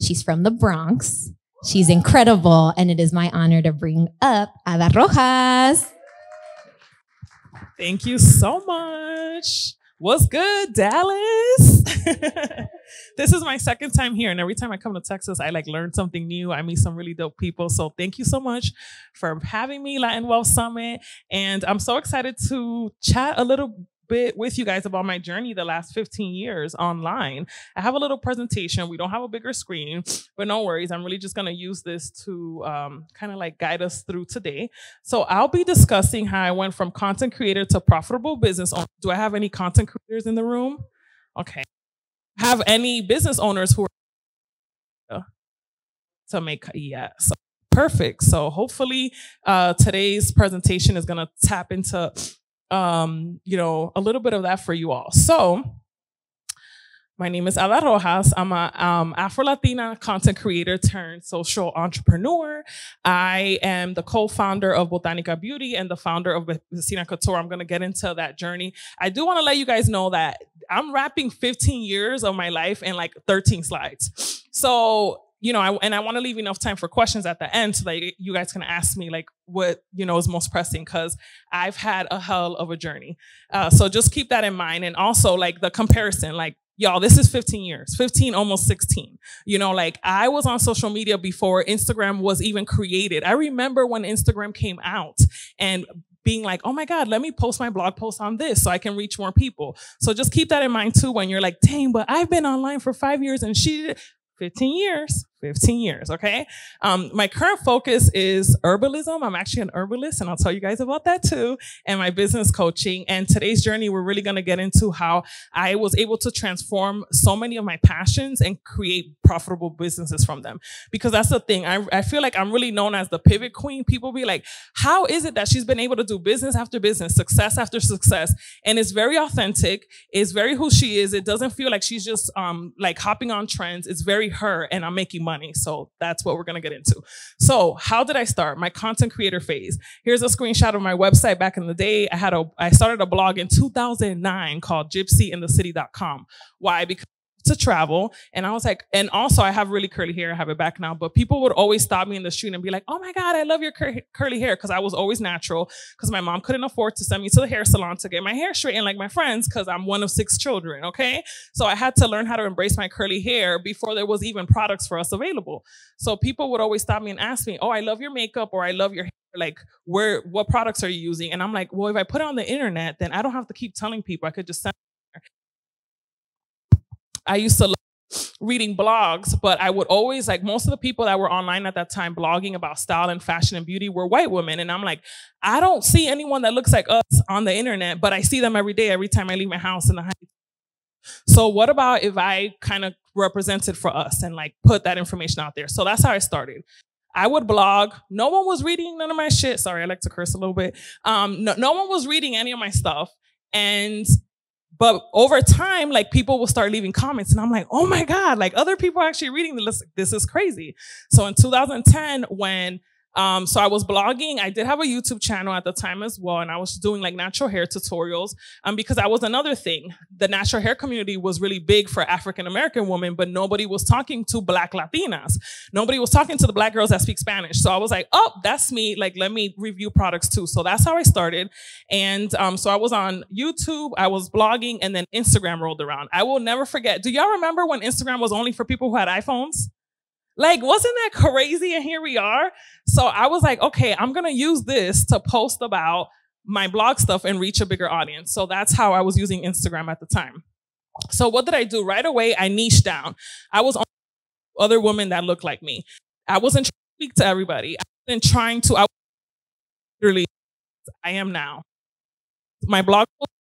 She's from the Bronx. She's incredible, and it is my honor to bring up Ada Rojas. Thank you so much. What's good, Dallas? This is my second time here, and every time I come to Texas, I learn something new. I meet some really dope people. So thank you so much for having me, Latin Wealth Summit. And I'm so excited to chat a little bit with you guys about my journey the last 15 years online. I have a little presentation. We don't have a bigger screen, but no worries. I'm really just going to use this to kind of guide us through today. So I'll be discussing how I went from content creator to profitable business owner. Do I have any content creators in the room? Okay. Have any business owners who are to make, yeah, so perfect. So hopefully today's presentation is going to tap into a little bit of that for you all. So my name is Ada Rojas. I'm a Afro-Latina content creator turned social entrepreneur. I am the co-founder of Botanica Beauty and the founder of Vecina Couture. I'm going to get into that journey. I do want to let you guys know that I'm wrapping 15 years of my life in 13 slides. So I want to leave enough time for questions at the end so that you guys can ask me what, is most pressing, because I've had a hell of a journey. So just keep that in mind. And also the comparison, y'all, this is 15 years, 15, almost 16. I was on social media before Instagram was even created. I remember when Instagram came out and being oh my God, let me post my blog post on this so I can reach more people. So just keep that in mind too when you're dang, but I've been online for 5 years and she did 15 years, okay? My current focus is herbalism. I'm actually an herbalist, and I'll tell you guys about that too, and my business coaching. And today's journey, we're really gonna get into how I was able to transform so many of my passions and create profitable businesses from them. Because that's the thing, I feel like I'm really known as the pivot queen. People be like, how is it that she's been able to do business after business, success after success? And it's very authentic, it's very who she is. It doesn't feel like she's just hopping on trends. It's very her, and I'm making money. So that's what we're going to get into. So how did I start? My content creator phase. Here's a screenshot of my website back in the day. I started a blog in 2009 called gypsyinthecity.com. Why? Because to travel. And I was and also I have really curly hair. I have it back now, but people would always stop me in the street and be like, oh my God, I love your curly hair. Cause I was always natural, because my mom couldn't afford to send me to the hair salon to get my hair straightened like my friends, cause I'm one of 6 children. Okay. So I had to learn how to embrace my curly hair before there was even products for us available. So people would always stop me and ask me, oh, I love your makeup, or I love your hair. What products are you using? And I'm like, well, if I put it on the internet, then I don't have to keep telling people. I could just send. I used to love reading blogs, but I would always, most of the people that were online at that time blogging about style and fashion and beauty were white women. And I'm like, I don't see anyone that looks like us on the internet, but I see them every day, every time I leave my house in the Heights. So what about if I kind of represented for us and put that information out there? So that's how I started. I would blog. No one was reading none of my shit. Sorry, I like to curse a little bit. No one was reading any of my stuff. But over time, people will start leaving comments, and I'm like, oh my God, other people are actually reading this. This is crazy. So in 2010, when so I was blogging. I did have a YouTube channel at the time as well, and I was doing natural hair tutorials because that was another thing. The natural hair community was really big for African American women, but nobody was talking to Black Latinas. Nobody was talking to the Black girls that speak Spanish. So I was like, oh, that's me. Let me review products too. So that's how I started. And so I was on YouTube, I was blogging, and then Instagram rolled around. I will never forget. Do y'all remember when Instagram was only for people who had iPhones? Wasn't that crazy? And here we are. So I was like, okay, I'm going to use this to post about my blog stuff and reach a bigger audience. So that's how I was using Instagram at the time. So what did I do? Right away, I niched down. I was on other women that looked like me. I wasn't trying to speak to everybody. I wasn't trying to, I am now. My blog, I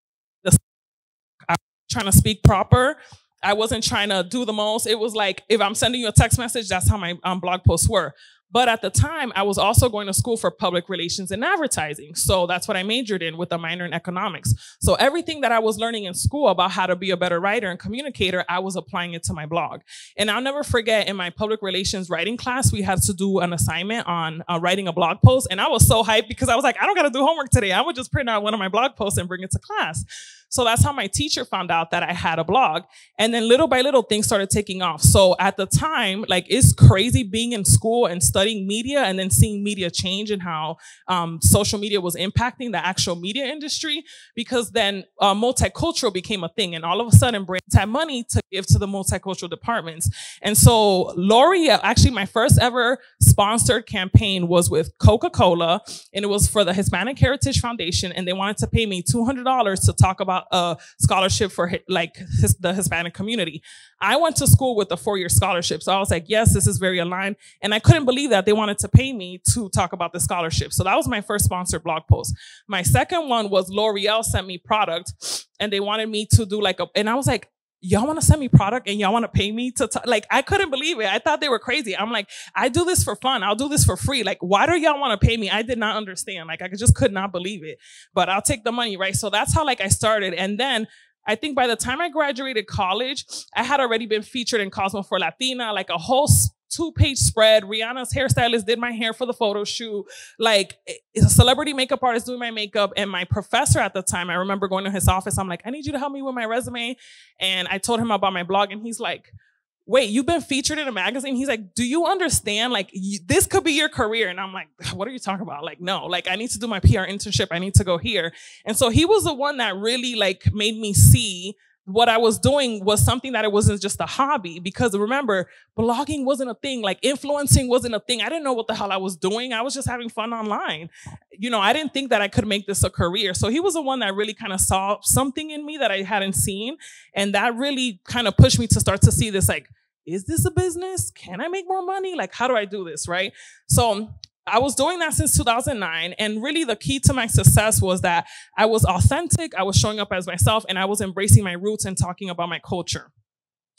was trying to speak proper. I wasn't trying to do the most. It was if I'm sending you a text message, that's how my blog posts were. But at the time, I was also going to school for public relations and advertising. So that's what I majored in with a minor in economics. So everything that I was learning in school about how to be a better writer and communicator, I was applying it to my blog. And I'll never forget, in my public relations writing class, we had to do an assignment on writing a blog post. And I was so hyped because I was like, I don't got to do homework today. I would just print out one of my blog posts and bring it to class. So that's how my teacher found out that I had a blog. And then little by little, things started taking off. So at the time, like, it's crazy being in school and studying media and then seeing media change and how social media was impacting the actual media industry, because then multicultural became a thing. And all of a sudden, brands had money to give to the multicultural departments. And so L'Oreal, actually my first ever sponsored campaign was with Coca-Cola, and it was for the Hispanic Heritage Foundation. And they wanted to pay me $200 to talk about a scholarship for the Hispanic community. I went to school with a 4-year scholarship. So I was like, yes, this is very aligned. And I couldn't believe that they wanted to pay me to talk about the scholarship. So that was my first sponsored blog post. My second one was L'Oreal sent me product, and they wanted me to do and I was like, y'all want to send me product and y'all want to pay me to I couldn't believe it. I thought they were crazy. I'm like, I do this for fun. I'll do this for free. Like, why do y'all want to pay me? I did not understand. Like, I just could not believe it, but I'll take the money, right? So that's how I started. And then I think by the time I graduated college, I had already been featured in Cosmo for Latina, like a whole 2-page spread. Rihanna's hairstylist did my hair for the photo shoot. Like, a celebrity makeup artist doing my makeup. And my professor at the time, I remember going to his office. I'm like, I need you to help me with my resume. And I told him about my blog, and he's like, wait, you've been featured in a magazine? He's like, do you understand? Like, this could be your career. And I'm like, what are you talking about? Like, no, like, I need to do my PR internship. I need to go here. And so he was the one that really made me see what I was doing was something that it wasn't just a hobby. Because remember, blogging wasn't a thing. Like, influencing wasn't a thing. I didn't know what the hell I was doing. I was just having fun online. You know, I didn't think that I could make this a career. So he was the one that really kind of saw something in me that I hadn't seen. And that really kind of pushed me to start to see this, like, is this a business? Can I make more money? Like, how do I do this, right? So I was doing that since 2009. And really the key to my success was that I was authentic, I was showing up as myself, and I was embracing my roots and talking about my culture.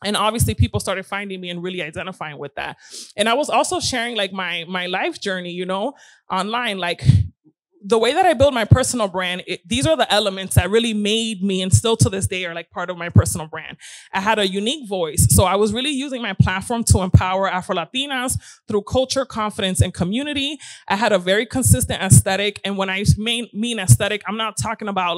And obviously people started finding me and really identifying with that. And I was also sharing my life journey, you know, online. Like, the way that I build my personal brand, these are the elements that really made me, and still to this day are part of my personal brand. I had a unique voice. So I was really using my platform to empower Afro-Latinas through culture, confidence, and community. I had a very consistent aesthetic. And when I mean aesthetic, I'm not talking about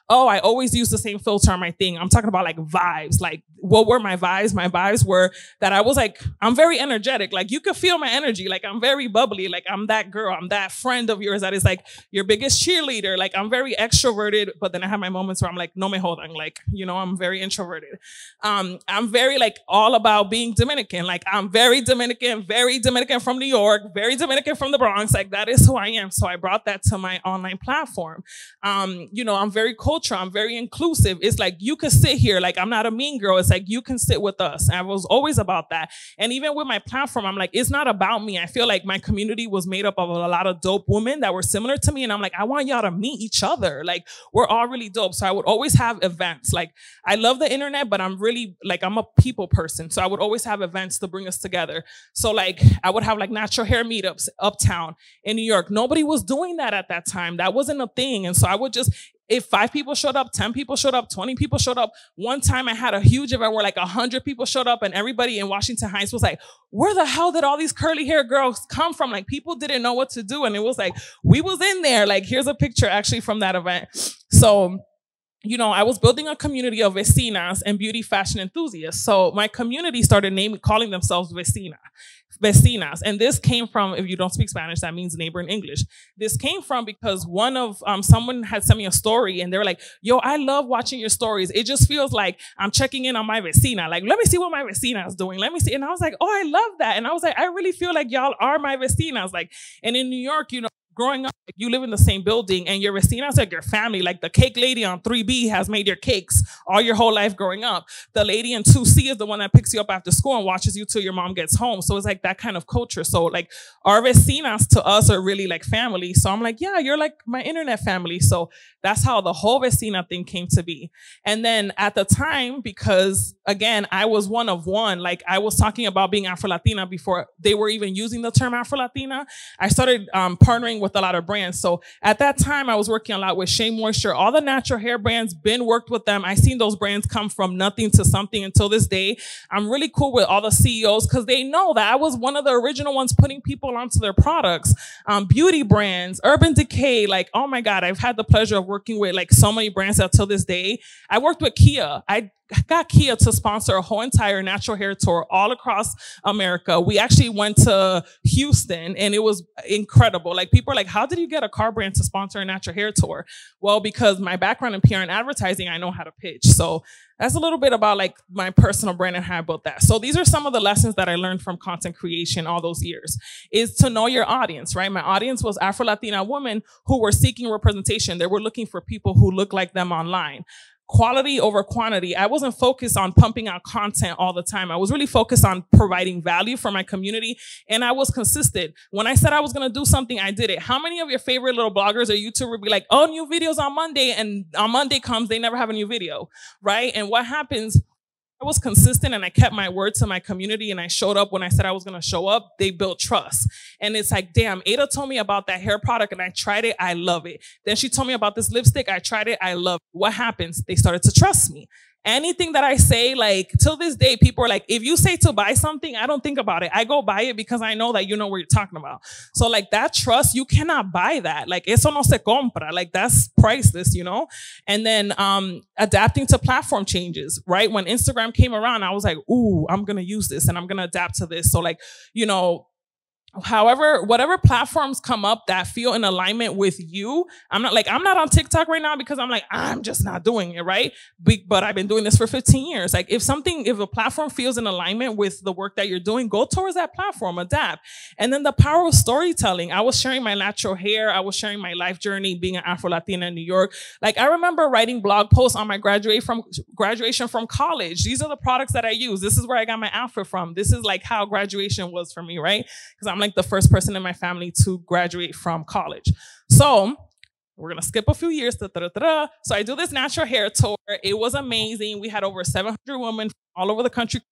oh, I always use the same filter on my thing. I'm talking about vibes. Like, what were my vibes? My vibes were that I was I'm very energetic. Like, you could feel my energy. Like, I'm very bubbly. Like, I'm that girl. I'm that friend of yours that is your biggest cheerleader. Like, I'm very extroverted, but then I have my moments where I'm like, no me jodan. Like, you know, I'm very introverted. I'm very all about being Dominican. Like, I'm very Dominican from New York, very Dominican from the Bronx. Like, that is who I am. So I brought that to my online platform. You know, I'm very cultural. I'm very inclusive. It's you could sit here. Like, I'm not a mean girl. It's you can sit with us. And I was always about that. And even with my platform, I'm it's not about me. I feel like my community was made up of a lot of dope women that were similar to me. And I'm I want y'all to meet each other. Like, we're all really dope. So I would always have events. Like, I love the internet, but I'm really I'm a people person. So I would always have events to bring us together. So I would have natural hair meetups uptown in New York. Nobody was doing that at that time. That wasn't a thing. And so I would just, if 5 people showed up, 10 people showed up, 20 people showed up. One time I had a huge event where 100 people showed up, and everybody in Washington Heights was where the hell did all these curly hair girls come from? People didn't know what to do. And it was we was in there. Here's a picture actually from that event. So, you know, I was building a community of vecinas and beauty fashion enthusiasts. So my community started calling themselves vecinas. And this came from, if you don't speak Spanish, that means neighbor in English. This came from because one of, someone had sent me a story, and they were like, yo, I love watching your stories. It just feels like I'm checking in on my vecina. Let me see what my vecina is doing. Let me see. And I was like, oh, I love that. And I was like, I really feel like y'all are my vecinas. And in New York, you know, growing up, you live in the same building and your vecina's like your family. Like the cake lady on 3B has made your cakes all your whole life growing up. The lady in 2C is the one that picks you up after school and watches you till your mom gets home. So it's like that kind of culture. So like our vecinas to us are really like family. So I'm like, yeah, you're like my internet family. So that's how the whole vecina thing came to be. And then at the time, because again, I was one of one, like I was talking about being Afro-Latina before they were even using the term Afro-Latina. I started partnering with a lot of brands. So at that time, I was working a lot with Shea Moisture. All the natural hair brands, been worked with them. I seen those brands come from nothing to something until this day. I'm really cool with all the CEOs because they know that I was one of the original ones putting people onto their products. Beauty brands, Urban Decay, like, oh my God, I've had the pleasure of working with like so many brands that till this day. I worked with Kia. I got Kia to sponsor a whole entire natural hair tour all across America. We actually went to Houston and it was incredible. Like people are like, how did you get a car brand to sponsor a natural hair tour? Well, because my background in PR and advertising, I know how to pitch. So that's a little bit about like my personal brand and how I built that. So these are some of the lessons that I learned from content creation all those years, is to know your audience, right? My audience was Afro-Latina women who were seeking representation. They were looking for people who look like them online. Quality over quantity. I wasn't focused on pumping out content all the time. I was really focused on providing value for my community, and I was consistent. When I said I was going to do something, I did it. How many of your favorite little bloggers or YouTubers would be like, oh, new videos on Monday, and on Monday comes, they never have a new video, right? And what happens, I was consistent and I kept my word to my community and I showed up when I said I was going to show up. They built trust. And it's like, damn, Ada told me about that hair product and I tried it. I love it. Then she told me about this lipstick. I tried it. I love it. What happens? They started to trust me. Anything that I say, like till this day, people are like, if you say to buy something, I don't think about it. I go buy it because I know that you know what you're talking about. So like that trust, you cannot buy that. Like eso no se compra. Like that's priceless, you know? And then adapting to platform changes, right? When Instagram came around, I was like, ooh, I'm going to use this and I'm going to adapt to this. So like, you know, however, whatever platforms come up that feel in alignment with you. I'm not on TikTok right now because I'm just not doing it, right? But I've been doing this for 15 years. Like if a platform feels in alignment with the work that you're doing, go towards that platform, adapt. And then the power of storytelling. I was sharing my natural hair. I was sharing my life journey being an Afro-Latina in New York. Like I remember writing blog posts on my graduation from college. These are the products that I use. This is where I got my outfit from. This is like how graduation was for me, right? Because I'm like the first person in my family to graduate from college. So we're going to skip a few years. So I do this natural hair tour. It was amazing. We had over 700 women from all over the country.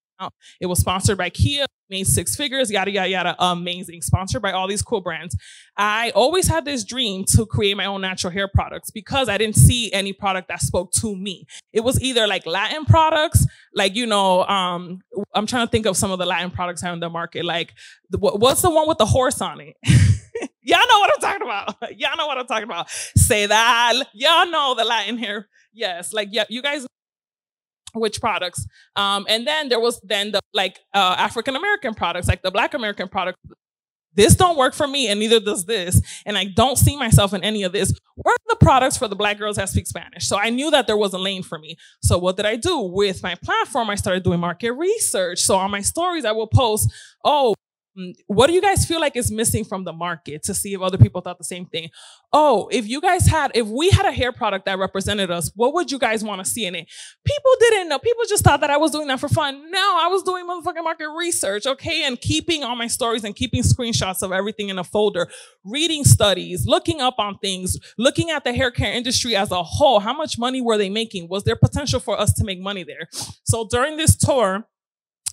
It was sponsored by Kia, made 6 figures, yada, yada, yada. Amazing. Sponsored by all these cool brands. I always had this dream to create my own natural hair products because I didn't see any product that spoke to me. It was either like Latin products, like, you know, I'm trying to think of some of the Latin products out in the market. Like, what's the one with the horse on it? Y'all know what I'm talking about. Y'all know what I'm talking about. Say that. Y'all know the Latin hair. Yes. Like, yeah, you guys which products. And then there was the African-American products, like the Black American products. This don't work for me and neither does this. And I don't see myself in any of this. Where are the products for the Black girls that speak Spanish? So I knew that there was a lane for me. So what did I do? With my platform, I started doing market research. So on my stories, I will post, oh, what do you guys feel like is missing from the market, to see if other people thought the same thing? Oh, if we had a hair product that represented us, what would you guys want to see in it? People didn't know. People just thought that I was doing that for fun. No, I was doing motherfucking market research, okay? And keeping all my stories and keeping screenshots of everything in a folder, reading studies, looking up on things, looking at the hair care industry as a whole. How much money were they making? Was there potential for us to make money there? So during this tour,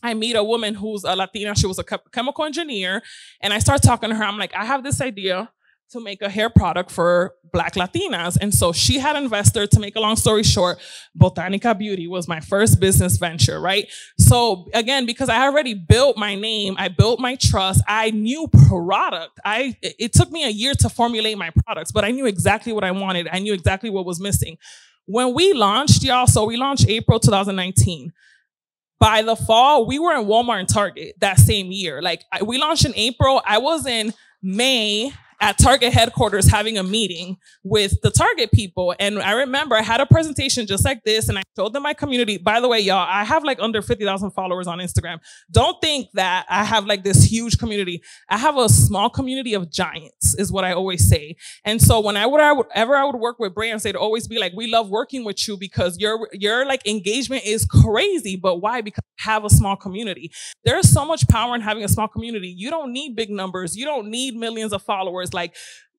I meet a woman who's a Latina. She was a chemical engineer. And I start talking to her. I'm like, I have this idea to make a hair product for Black Latinas. And so she had an investor. To make a long story short, Botanica Beauty was my first business venture, right? So again, because I already built my name, I built my trust, I knew product. It took me a year to formulate my products, but I knew exactly what I wanted. I knew exactly what was missing. When we launched, y'all, so we launched April 2019. By the fall, we were in Walmart and Target that same year. Like we launched in April. I was in May at Target headquarters having a meeting with the Target people. And I remember I had a presentation just like this, and I showed them my community. By the way, y'all, I have like under 50,000 followers on Instagram. Don't think that I have like this huge community. I have a small community of giants, is what I always say. And so when I would work with brands, they'd always be like, we love working with you because your like engagement is crazy. But why? Because I have a small community. There's so much power in having a small community. You don't need big numbers. You don't need millions of followers. Like,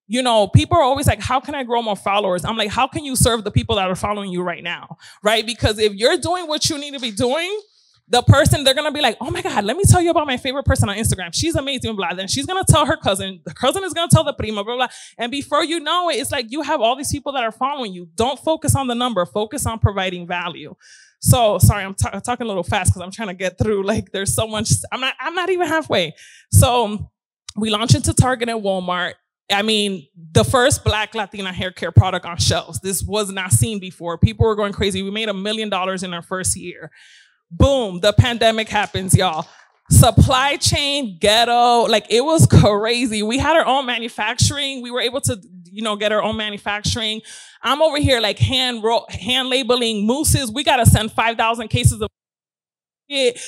you know, people are always like, how can I grow more followers? I'm like, how can you serve the people that are following you right now? Right? Because if you're doing what you need to be doing, the person, they're going to be like, oh my God, let me tell you about my favorite person on Instagram. She's amazing, blah. Then she's going to tell her cousin. The cousin is going to tell the prima, blah, blah. And before you know it, it's like you have all these people that are following you. Don't focus on the number. Focus on providing value. So sorry, I'm talking a little fast because I'm trying to get through. Like there's so much. I'm not even halfway. So we launched into Target and Walmart. I mean, the first Black Latina hair care product on shelves. This was not seen before. People were going crazy. We made $1 million in our first year. Boom, the pandemic happens, y'all. Supply chain ghetto, like it was crazy. We had our own manufacturing. We were able to, you know, get our own manufacturing. I'm over here like hand labeling mousses. We got to send 5,000 cases of it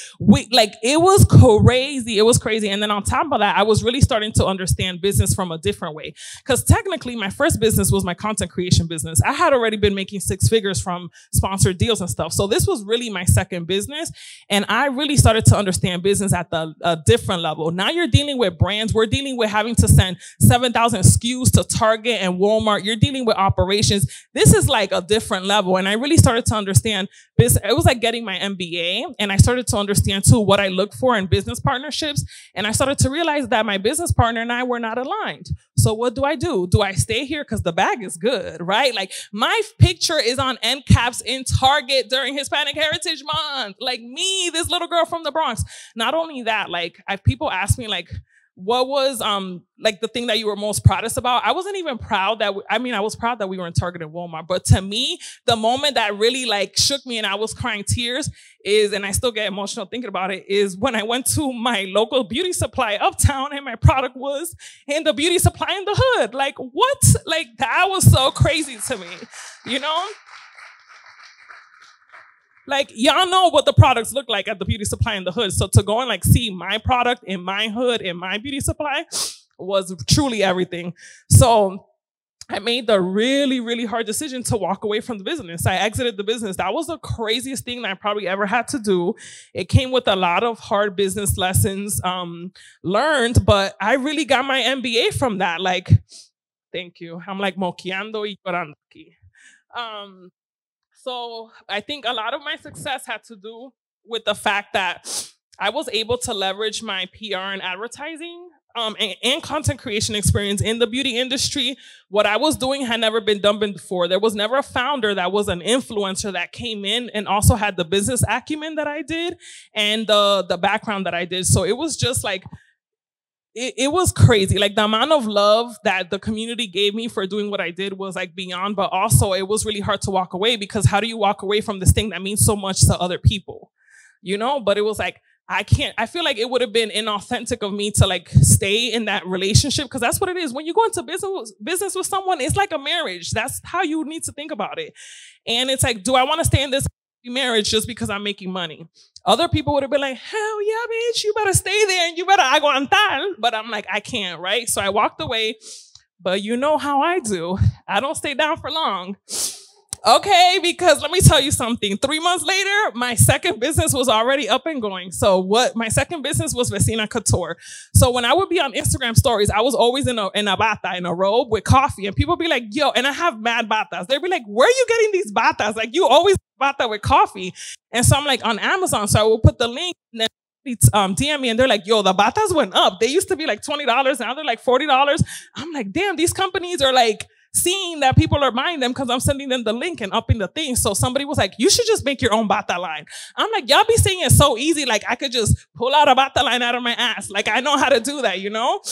was crazy. It was crazy. And then on top of that, I was really starting to understand business from a different way. Because technically, my first business was my content creation business. I had already been making 6 figures from sponsored deals and stuff. So this was really my second business. And I really started to understand business at a different level. Now you're dealing with brands. We're dealing with having to send 7,000 SKUs to Target and Walmart. You're dealing with operations. This is like a different level. And I really started to understand business. It was like getting my MBA. And I started to understand too what I look for in business partnerships. And I started to realize that my business partner and I were not aligned. So what do? Do I stay here? Because the bag is good, right? Like my picture is on end caps in Target during Hispanic Heritage Month. Like me, this little girl from the Bronx. Not only that, like people ask me like, what was like the thing that you were most proudest about? I wasn't even proud that, I was proud that we were in Target and Walmart, but to me, the moment that really like shook me and I was crying tears is, and I still get emotional thinking about it, is when I went to my local beauty supply uptown and my product was in the beauty supply in the hood. Like what? Like that was so crazy to me, you know? Like, y'all know what the products look like at the beauty supply in the hood. So to go and like see my product in my hood, in my beauty supply was truly everything. So I made the really, really hard decision to walk away from the business. I exited the business. That was the craziest thing that I probably ever had to do. It came with a lot of hard business lessons learned, but I really got my MBA from that. Like, thank you. I'm like moqueando y llorando aquí. So I think a lot of my success had to do with the fact that I was able to leverage my PR and advertising and content creation experience in the beauty industry. What I was doing had never been done before. There was never a founder that was an influencer that came in and also had the business acumen that I did and the background that I did. So it was just like, it was crazy. Like the amount of love that the community gave me for doing what I did was like beyond, but also it was really hard to walk away because how do you walk away from this thing that means so much to other people, you know? But it was like, I feel like it would have been inauthentic of me to like stay in that relationship because that's what it is. When you go into business with someone, it's like a marriage. That's how you need to think about it. And it's like, do I want to stay in this marriage just because I'm making money? Other people would have been like, hell yeah, bitch, you better stay there and you better aguantar. But I'm like, I can't, right? So I walked away, but you know how I do. I don't stay down for long. Okay, because let me tell you something. 3 months later, my second business was already up and going. So my second business was Vecina Couture. So when I would be on Instagram stories, I was always in a bata, in a robe with coffee. And people be like, yo, and I have mad batas. They'd be like, where are you getting these batas? Like you always bata with coffee. And so I'm like on Amazon. So I will put the link and then DM me and they're like, yo, the batas went up. They used to be like $20. Now they're like $40. I'm like, damn, these companies are like, seeing that people are buying them because I'm sending them the link and upping the thing. So somebody was like, you should just make your own bata line. I'm like, y'all be saying it so easy. Like I could just pull out a bata line out of my ass. Like I know how to do that, you know?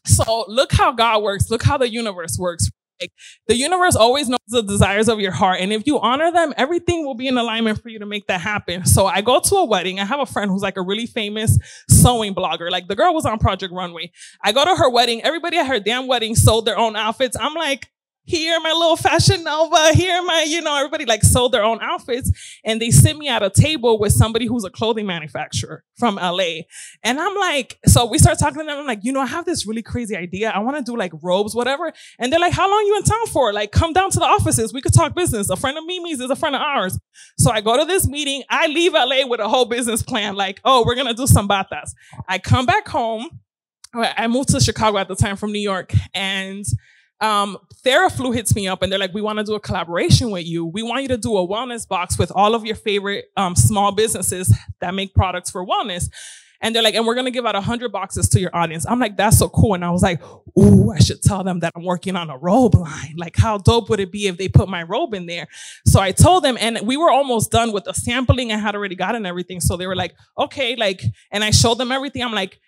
So look how God works. Look how the universe works. Like, the universe always knows the desires of your heart. And if you honor them, everything will be in alignment for you to make that happen. So I go to a wedding. I have a friend who's like a really famous sewing blogger. Like, the girl was on Project Runway. I go to her wedding. Everybody at her damn wedding sold their own outfits. I'm like, here, my little Fashion Nova, here, my, everybody like sold their own outfits. And they sit me at a table with somebody who's a clothing manufacturer from LA. And I'm like, so we start talking to them. I'm like, I have this really crazy idea. I want to do like robes, whatever. And they're like, how long you in town for? Like, come down to the offices. We could talk business. A friend of Mimi's is a friend of ours. So I go to this meeting. I leave LA with a whole business plan. Like, oh, we're going to do some batas. I come back home. I moved to Chicago at the time from New York, and TheraFlu hits me up and they're like, we want to do a collaboration with you. We want you to do a wellness box with all of your favorite small businesses that make products for wellness. And they're like, and we're going to give out 100 boxes to your audience. I'm like, that's so cool. And I was like, ooh, I should tell them that I'm working on a robe line. Like, how dope would it be if they put my robe in there? So I told them, and we were almost done with the sampling. I had already gotten everything. So they were like, okay, like, and I showed them everything. I'm like,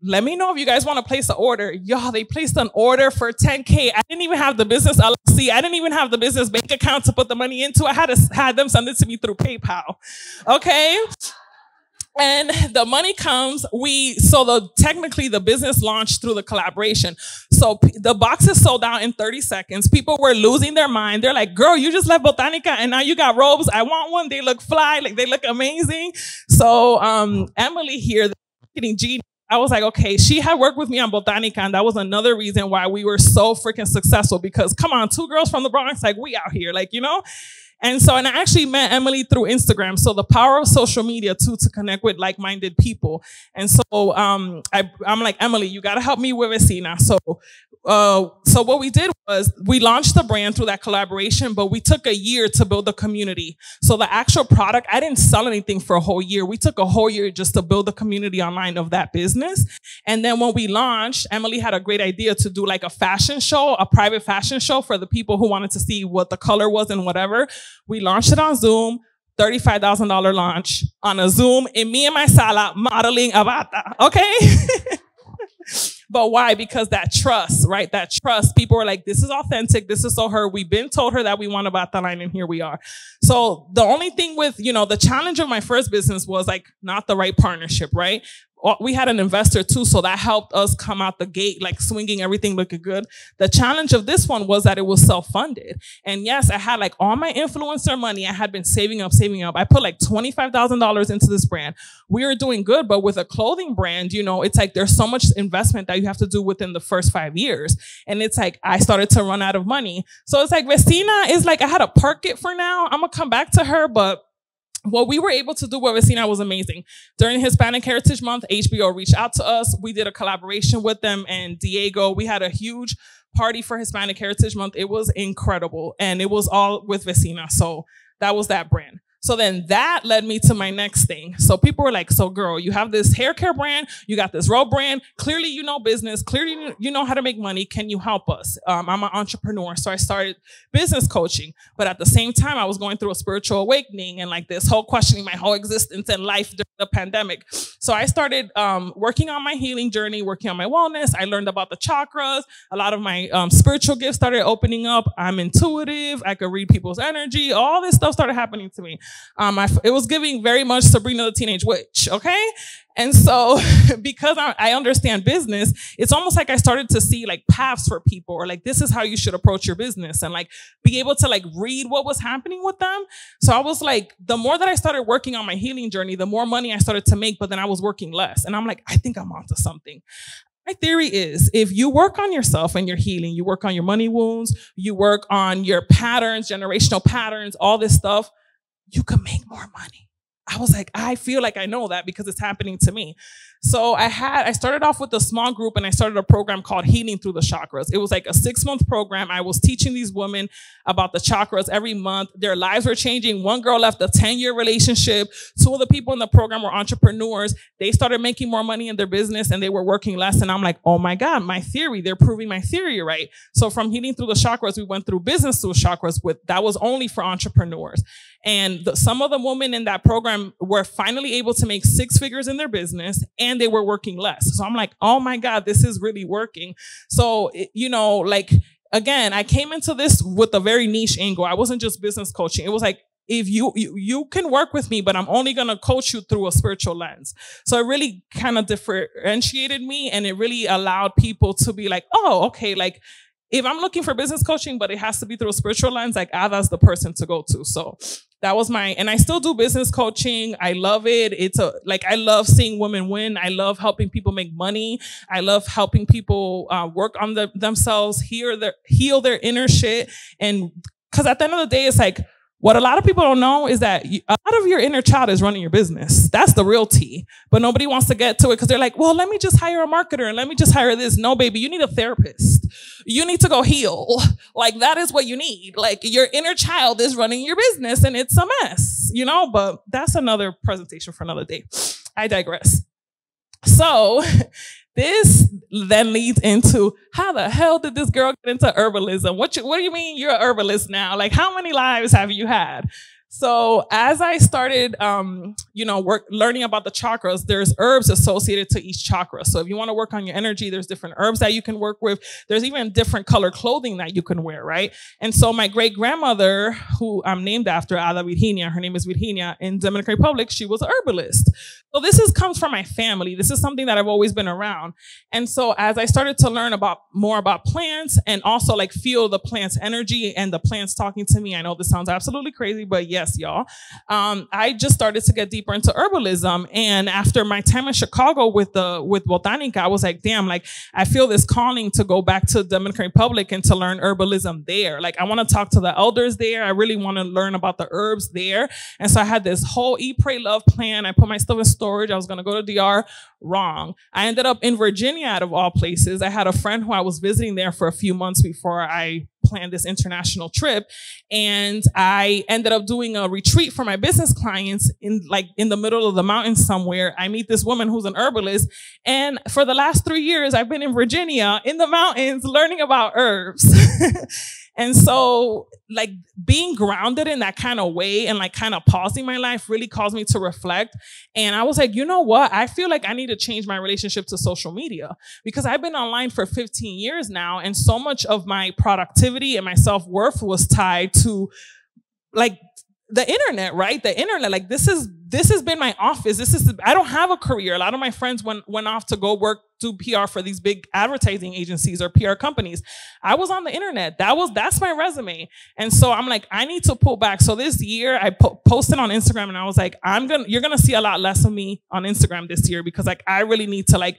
let me know if you guys want to place an order. Y'all, they placed an order for $10K. I didn't even have the business LLC. I didn't even have the business bank account to put the money into. I had them send it to me through PayPal. Okay? And the money comes. Technically the business launched through the collaboration. So the boxes sold out in 30 seconds. People were losing their mind. They're like, girl, you just left Botanica and now you got robes. I want one. They look fly. Like, they look amazing. So, Emily here, the marketing genius, I was like, okay, she had worked with me on Botanica, and that was another reason why we were so freaking successful, because come on, 2 girls from the Bronx, like, we out here, like, And I actually met Emily through Instagram. So the power of social media too, to connect with like-minded people. And so, I'm like, Emily, you got to help me with Vecina. So what we did was we launched the brand through that collaboration, but we took a year to build the community. So the actual product, I didn't sell anything for a whole year. We took a whole year just to build the community online of that business. And then when we launched, Emily had a great idea to do like a fashion show, a private fashion show for the people who wanted to see what the color was and whatever. We launched it on Zoom. $35,000 launch on a Zoom in me and my sala modeling a bata. Okay? But why? Because that trust, right? That trust. People were like, this is authentic. This is so her. We've been told her that we want a bata line, and here we are. So the only thing with, the challenge of my first business was like not the right partnership, right? We had an investor too, so that helped us come out the gate, like swinging, everything looking good. The challenge of this one was that it was self-funded. And yes, I had like all my influencer money. I had been saving up. I put like $25,000 into this brand. We were doing good, but with a clothing brand, it's like there's so much investment that you have to do within the first 5 years. And it's like I started to run out of money. So it's like Vecina is like, I had to park it for now. I'm going to come back to her, but what we were able to do with Vecina was amazing. During Hispanic Heritage Month, HBO reached out to us. We did a collaboration with them and Diego. We had a huge party for Hispanic Heritage Month. It was incredible. And it was all with Vecina. So that was that brand. So then that led me to my next thing. So people were like, so girl, you have this hair care brand, you got this robe brand, clearly you know business, clearly you know how to make money, can you help us? I'm an entrepreneur, so I started business coaching. But at the same time, I was going through a spiritual awakening and like this whole questioning my whole existence and life during the pandemic. So I started working on my healing journey, working on my wellness. I learned about the chakras. A lot of my spiritual gifts started opening up. I'm intuitive. I could read people's energy. All this stuff started happening to me. It was giving very much Sabrina the Teenage Witch, okay? And so because I understand business, it's almost like I started to see like paths for people, or like, this is how you should approach your business, and like be able to like read what was happening with them. So I was like, the more that I started working on my healing journey, the more money I started to make, but then I was working less. And I'm like, I think I'm onto something. My theory is if you work on yourself and your healing, you work on your money wounds, you work on your patterns, generational patterns, all this stuff, you can make more money. I was like, I feel like I know that because it's happening to me. So I started off with a small group and I started a program called Healing Through the Chakras. It was like a 6-month program. I was teaching these women about the chakras every month. Their lives were changing. One girl left a 10-year relationship. 2 of the people in the program were entrepreneurs. They started making more money in their business and they were working less. And I'm like, oh my God, my theory, they're proving my theory right. So from Healing Through the Chakras, we went through Business Through Chakras that was only for entrepreneurs. And some of the women in that program were finally able to make 6 figures in their business and they were working less. So I'm like, oh my God, this is really working. So, like again, I came into this with a very niche angle. I wasn't just business coaching. It was like, if you can work with me, but I'm only going to coach you through a spiritual lens. So it really kind of differentiated me, and it really allowed people to be like, oh, okay, like if I'm looking for business coaching, but it has to be through a spiritual lens, like Ada's the person to go to. So that was and I still do business coaching. I love it. I love seeing women win. I love helping people make money. I love helping people work on themselves, heal their inner shit. And because at the end of the day, it's like, what a lot of people don't know is that a lot of your inner child is running your business. That's the real tea. But nobody wants to get to it because they're like, well, let me just hire a marketer and let me just hire this. No, baby, you need a therapist. You need to go heal. Like, that is what you need. Like, your inner child is running your business and it's a mess, but that's another presentation for another day. I digress. So this then leads into, how the hell did this girl get into herbalism? What do you mean you're a herbalist now? Like, how many lives have you had? So as I started, learning about the chakras, there's herbs associated to each chakra. So if you want to work on your energy, there's different herbs that you can work with. There's even different color clothing that you can wear, right? And so my great grandmother, who I'm named after, Ada Virginia, her name is Virginia, in Dominican Republic, she was a herbalist. So this comes from my family. This is something that I've always been around. And so as I started to learn more about plants, and also like feel the plant's energy and the plants talking to me, I know this sounds absolutely crazy, but yes, y'all. I just started to get deeper into herbalism. And after my time in Chicago with Botanica, I was like, damn, like I feel this calling to go back to Dominican Republic and to learn herbalism there. Like, I want to talk to the elders there. I really want to learn about the herbs there. And so I had this whole Eat, Pray, Love plan. I put my stuff in storage. I was going to go to DR. Wrong. I ended up in Virginia, out of all places. I had a friend who I was visiting there for a few months before I planned this international trip. And I ended up doing a retreat for my business clients in the middle of the mountains somewhere. I meet this woman who's an herbalist. And for the last 3 years, I've been in Virginia in the mountains learning about herbs. And so like being grounded in that kind of way and like kind of pausing my life really caused me to reflect. And I was like, you know what? I feel like I need to change my relationship to social media, because I've been online for 15 years now. And so much of my productivity and my self-worth was tied to like the internet, right? The internet, like this has been my office. I don't have a career. A lot of my friends went off to go do PR for these big advertising agencies or PR companies. I was on the internet. That's my resume. And so I'm like, I need to pull back. So this year I posted on Instagram, and I was like, you're going to see a lot less of me on Instagram this year, because like, I really need to like,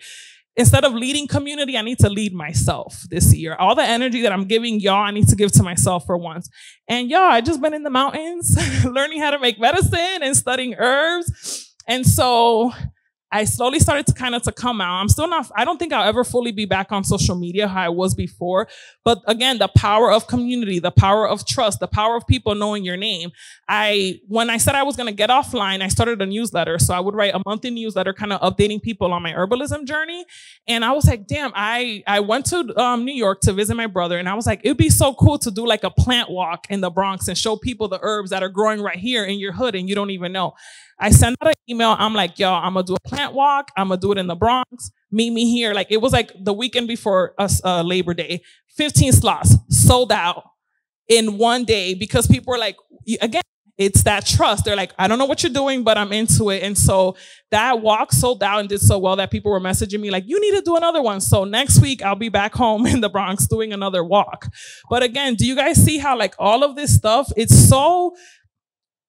instead of leading community, I need to lead myself this year. All the energy that I'm giving y'all, I need to give to myself for once. And y'all, I just been in the mountains learning how to make medicine and studying herbs. And so I slowly started to come out. I don't think I'll ever fully be back on social media how I was before. But again, the power of community, the power of trust, the power of people knowing your name. When I said I was going to get offline, I started a newsletter. So I would write a monthly newsletter kind of updating people on my herbalism journey. And I was like, damn, I went to New York to visit my brother. And I was like, it'd be so cool to do like a plant walk in the Bronx and show people the herbs that are growing right here in your hood and you don't even know. I sent out an email. I'm like, yo, I'm going to do a plant walk. I'm going to do it in the Bronx. Meet me here. Like, it was like the weekend before Labor Day. 15 slots sold out in one day, because people were like, again, it's that trust. They're like, I don't know what you're doing, but I'm into it. And so that walk sold out and did so well that people were messaging me like, you need to do another one. So next week I'll be back home in the Bronx doing another walk. But again, do you guys see how like all of this stuff,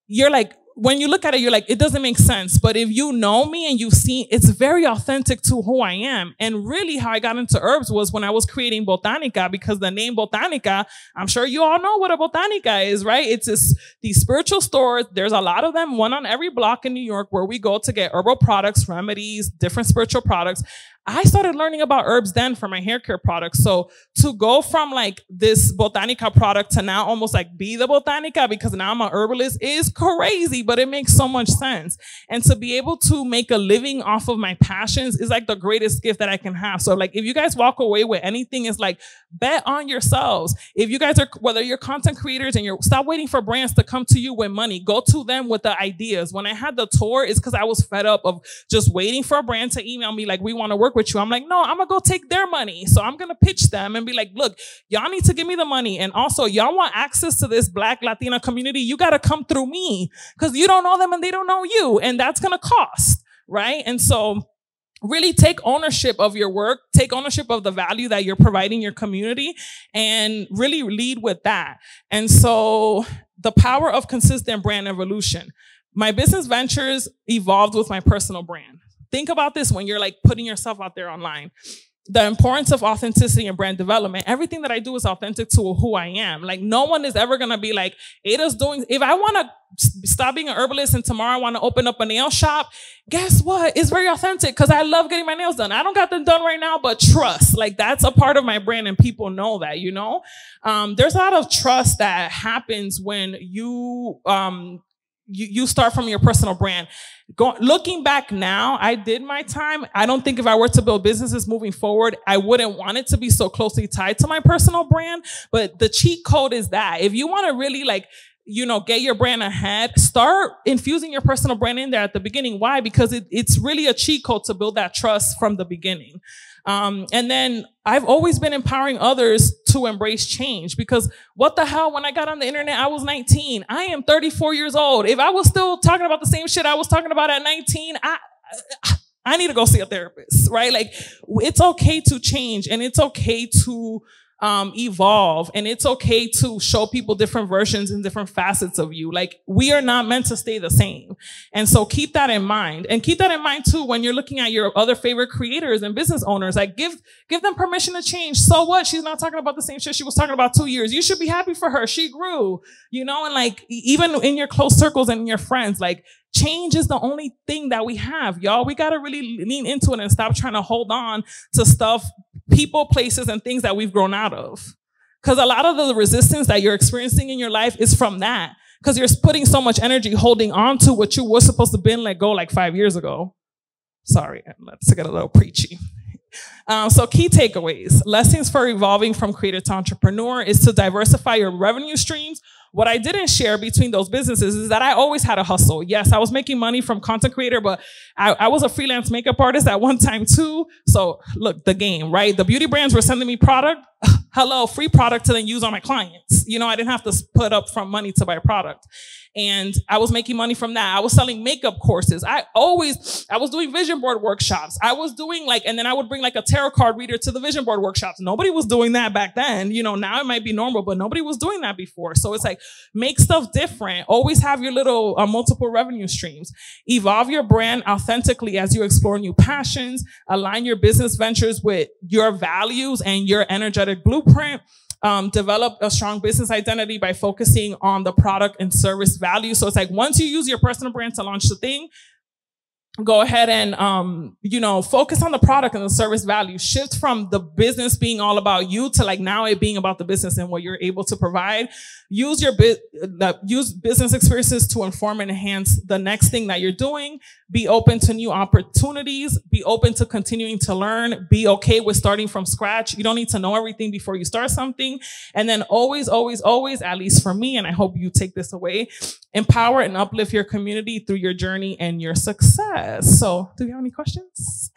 you're like, when you look at it, you're like, it doesn't make sense. But if you know me and you've seen, it's very authentic to who I am. And really how I got into herbs was when I was creating Botanica, because the name Botanica, I'm sure you all know what a Botanica is, right? It's these spiritual stores. There's a lot of them, one on every block in New York, where we go to get herbal products, remedies, different spiritual products. I started learning about herbs then for my hair care products. So to go from like this Botanica product to now almost like be the Botanica, because now I'm a herbalist, is crazy, but it makes so much sense. And to be able to make a living off of my passions is like the greatest gift that I can have. So like, if you guys walk away with anything, it's like, bet on yourselves. If you guys are, whether you're content creators and stop waiting for brands to come to you with money, go to them with the ideas. When I had the tour, it's because I was fed up of just waiting for a brand to email me like, we want to work with you. I'm like, no, I'm gonna go take their money. So I'm gonna pitch them and be like, look, y'all need to give me the money. And also, y'all want access to this Black Latina community, you gotta come through me, because you don't know them and they don't know you. And that's gonna cost, right? And so really take ownership of your work, take ownership of the value that you're providing your community, and really lead with that. And so the power of consistent brand evolution. My business ventures evolved with my personal brand. Think about this when you're like putting yourself out there online. The importance of authenticity and brand development. Everything that I do is authentic to who I am. Like, no one is ever going to be like, Ada's doing, if I want to stop being an herbalist and tomorrow I want to open up a nail shop, guess what? It's very authentic because I love getting my nails done. I don't got them done right now, but trust, like, that's a part of my brand and people know that, you know? There's a lot of trust that happens when you start from your personal brand. Looking back now, I did my time. I don't think if I were to build businesses moving forward, I wouldn't want it to be so closely tied to my personal brand. But the cheat code is that if you want to really get your brand ahead, start infusing your personal brand in there at the beginning. Why? Because it's really a cheat code to build that trust from the beginning. And then I've always been empowering others to embrace change, because what the hell, when I got on the internet, I was 19. I am 34 years old. If I was still talking about the same shit I was talking about at 19, I need to go see a therapist, right? Like, it's okay to change, and it's okay to evolve, and it's okay to show people different versions and different facets of you. Like, we are not meant to stay the same. And so keep that in mind, and keep that in mind too when you're looking at your other favorite creators and business owners. Like, give them permission to change. So what? She's not talking about the same shit she was talking about 2 years. You should be happy for her. She grew, you know. And like, even in your close circles and your friends, like, change is the only thing that we have, y'all. We got to really lean into it and stop trying to hold on to stuff, people, places, and things that we've grown out of. Because a lot of the resistance that you're experiencing in your life is from that. Because you're putting so much energy holding on to what you were supposed to been let go like 5 years ago. Sorry, let's get a little preachy. So key takeaways. Lessons for evolving from creator to entrepreneur is to diversify your revenue streams. What I didn't share between those businesses is that I always had a hustle. Yes, I was making money from content creator, but I was a freelance makeup artist at one time too. So look, the game, right? The beauty brands were sending me product. Hello, free product to then use on my clients. You know, I didn't have to put up front money to buy a product. And I was making money from that. I was selling makeup courses. I was doing vision board workshops. I was doing and then I would bring like a tarot card reader to the vision board workshops. Nobody was doing that back then. You know, now it might be normal, but nobody was doing that before. So it's like, make stuff different. Always have your little multiple revenue streams. Evolve your brand authentically as you explore new passions. Align your business ventures with your values and your energetic blueprint. Develop a strong business identity by focusing on the product and service value. So it's like, once you use your personal brand to launch the thing, go ahead and, focus on the product and the service value. Shift from the business being all about you to like now it being about the business and what you're able to provide. Use use business experiences to inform and enhance the next thing that you're doing. Be open to new opportunities. Be open to continuing to learn. Be okay with starting from scratch. You don't need to know everything before you start something. And then always, always, always, at least for me, and I hope you take this away, empower and uplift your community through your journey and your success. So, do you have any questions?